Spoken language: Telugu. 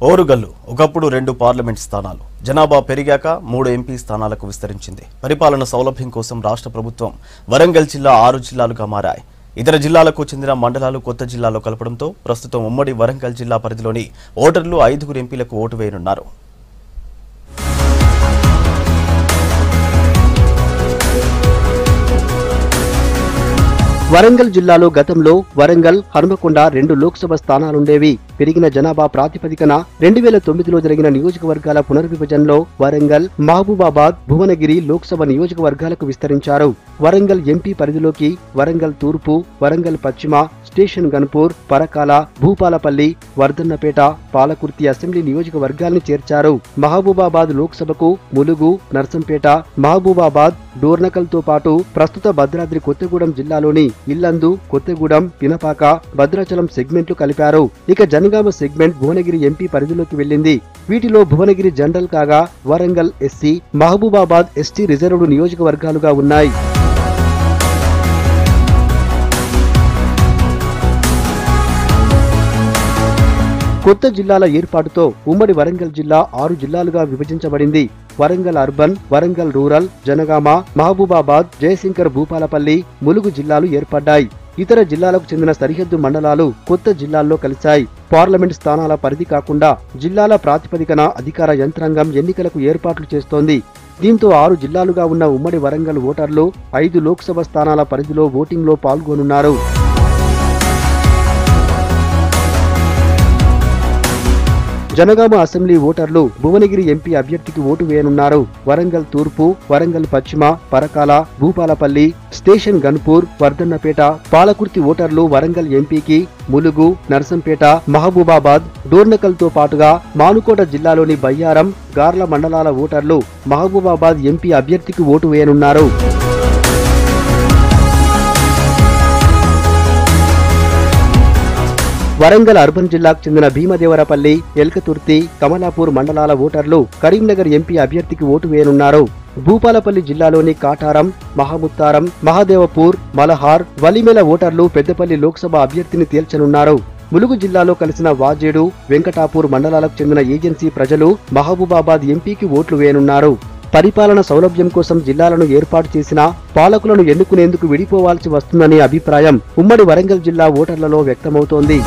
ఓరుగల్లు ఒకప్పుడు 2 పార్లమెంట్ స్థానాలు జనాభా పెరిగాక 3 ఎంపీ స్థానాలకు విస్తరించింది. పరిపాలన సౌలభ్యం కోసం రాష్ట్ర ప్రభుత్వం వరంగల్ జిల్లా 6 జిల్లాలుగా మారాయి. ఇతర జిల్లాలకు చెందిన మండలాలు కొత్త జిల్లాలో కలపడంతో ప్రస్తుతం ఉమ్మడి వరంగల్ జిల్లా పరిధిలోని ఓటర్లు 5 ఎంపీలకు ఓటు వేయనున్నారు. వరంగల్ జిల్లాలో గతంలో వరంగల్, హనుమకొండ 2 లోక్సభ స్థానాలుండేవి. పెరిగిన జనాభా ప్రాతిపదికన 2009లో జరిగిన నియోజకవర్గాల పునర్విభజనలో వరంగల్, మహబూబాబాద్, భువనగిరి లోక్సభ నియోజకవర్గాలకు విస్తరించారు. వరంగల్ ఎంపీ పరిధిలోకి వరంగల్ తూర్పు, వరంగల్ పశ్చిమ, స్టేషన్ గన్పూర్, పరకాల, భూపాలపల్లి, వర్ధన్నపేట, పాలకుర్తి అసెంబ్లీ నియోజకవర్గాల్ని చేర్చారు. మహబూబాబాద్ లోక్సభకు ములుగు, నర్సంపేట, మహబూబాబాద్, డోర్నకల్తో పాటు ప్రస్తుత భద్రాద్రి కొత్తగూడెం జిల్లాలోని ఇల్లందు, కొత్తగూడెం, పినపాక, భద్రాచలం సెగ్మెంట్లు కలిపారు. ఇక జనగామ సెగ్మెంట్ భువనగిరి ఎంపీ పరిధిలోకి వెళ్లింది. వీటిలో భువనగిరి జనరల్ కాగా Warangal SC, Mahabubabad ST reserved నియోజకవర్గాలుగా ఉన్నాయి. కొత్త జిల్లాల ఏర్పాటుతో ఉమ్మడి వరంగల్ జిల్లా 6 జిల్లాలుగా విభజించబడింది. వరంగల్ అర్బన్, వరంగల్ రూరల్, జనగామ, మహబూబాబాద్, జయశంకర్, భూపాలపల్లి, ములుగు జిల్లాలు ఏర్పడ్డాయి. ఇతర జిల్లాలకు చెందిన సరిహద్దు మండలాలు కొత్త జిల్లాల్లో కలిశాయి. పార్లమెంట్ స్థానాల పరిధి కాకుండా జిల్లాల ప్రాతిపదికన అధికార యంత్రాంగం ఎన్నికలకు ఏర్పాట్లు చేస్తోంది. దీంతో 6 జిల్లాలుగా ఉన్న ఉమ్మడి వరంగల్ ఓటర్లు 5 లోక్సభ స్థానాల పరిధిలో ఓటింగ్లో పాల్గొనున్నారు. జనగామ అసెంబ్లీ ఓటర్లు భువనగిరి ఎంపీ అభ్యర్థికి ఓటు వేయనున్నారు. వరంగల్ తూర్పు, వరంగల్ పశ్చిమ, పరకాల, భూపాలపల్లి, స్టేషన్ గన్పూర్, వర్ధన్నపేట, పాలకుర్తి ఓటర్లు వరంగల్ ఎంపీకి ములుగు, నర్సంపేట, మహబూబాబాద్, డోర్నకల్తో పాటుగా మానుకోట జిల్లాలోని బయ్యారం, గార్ల మండలాల ఓటర్లు మహబూబాబాద్ ఎంపీ అభ్యర్థికి ఓటు వేయనున్నారు. వరంగల్ అర్బన్ జిల్లాకు చెందిన భీమదేవరపల్లి, ఎల్కతుర్తి, కమలాపూర్ మండలాల ఓటర్లు కరీంనగర్ ఎంపీ అభ్యర్థికి ఓటు వేయనున్నారు. భూపాలపల్లి జిల్లాలోని కాటారం, మహముత్తారం, మహాదేవపూర్, మలహార్, వలిమెల ఓటర్లు పెద్దపల్లి లోక్సభ అభ్యర్థిని తేల్చనున్నారు. ములుగు జిల్లాలో కలిసిన వాజేడు, వెంకటాపూర్ మండలాలకు చెందిన ఏజెన్సీ ప్రజలు మహబూబాబాద్ ఎంపీకి ఓట్లు వేయనున్నారు. పరిపాలన సౌలభ్యం కోసం జిల్లాలను ఏర్పాటు చేసినా పాలకులను ఎన్నుకునేందుకు విడిపోవాల్సి వస్తుందనే అభిప్రాయం ఉమ్మడి వరంగల్ జిల్లా ఓటర్లలో వ్యక్తమవుతోంది.